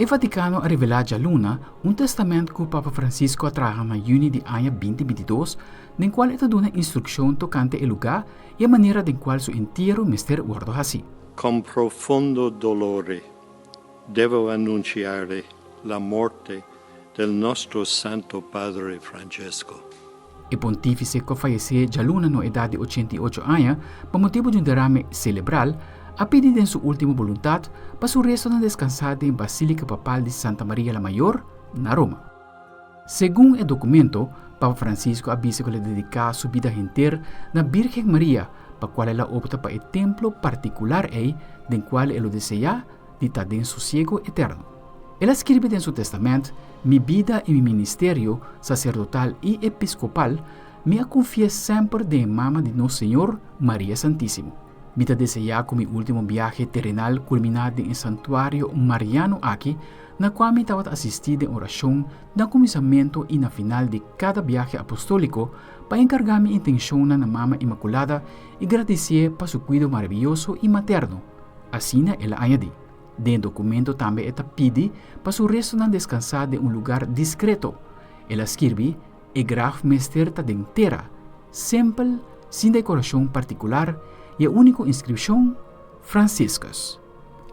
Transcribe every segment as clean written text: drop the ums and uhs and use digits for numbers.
E Vaticano ha rivelato a Luna un testamento que Papa Francisco atraja na Juni de ano 2022, nel quale è una instruzione toccante il lugar e la maniera in quale su intero mister guardo assim. Con profondo dolore devo annunciare la morte del nostro Santo Padre Francesco. Il pontefice che falleceu già Luna no età di 88 anni per motivo di un derrame cerebral ha pedido in sua ultima volontà per su resto di descansare in Basilica Papal di Santa Maria la Mayor, na Roma. Según il documento, Papa Francisco avvisa che le dedica sua vita intera na Virgen Maria, per quale la opta per il templo particolare del quale lo desea di estar in sosiego eterno. Ella scrive in suo testamento: mi vida e mi ministerio sacerdotal e episcopal me confia sempre de mama de Nosso Senhor Maria Santíssimo. Mi desea con mi ultimo viaje terrenal culminado en santuario mariano aquí, na cual me estaba asistir en oración, na comienzamiento y na final de cada viaje apostólico, para encargar mi intención na Mama Inmaculada y agradecer por su cuidado maravilloso y materno. Así ela añadí. De documento también esta pide para su resto na descansar de un lugar discreto. Ela escribe: e graf mesterta de entera, simple, sin decoración particular, y la única inscripción, Franciscus.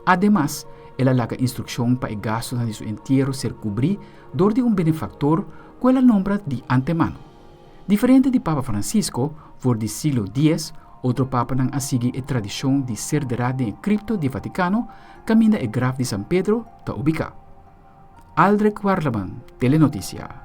Además, ella laga instrucción para el gasto de su entierro ser cubrí door de un benefactor que ella nombra de antemano. Diferente de Papa Francisco, por el siglo X, otro papa nan asigi a tradición de ser derrado en cripto de Vaticano, camina el graf de San Pedro ta ubica. Aldrich Warlaman, Telenoticia.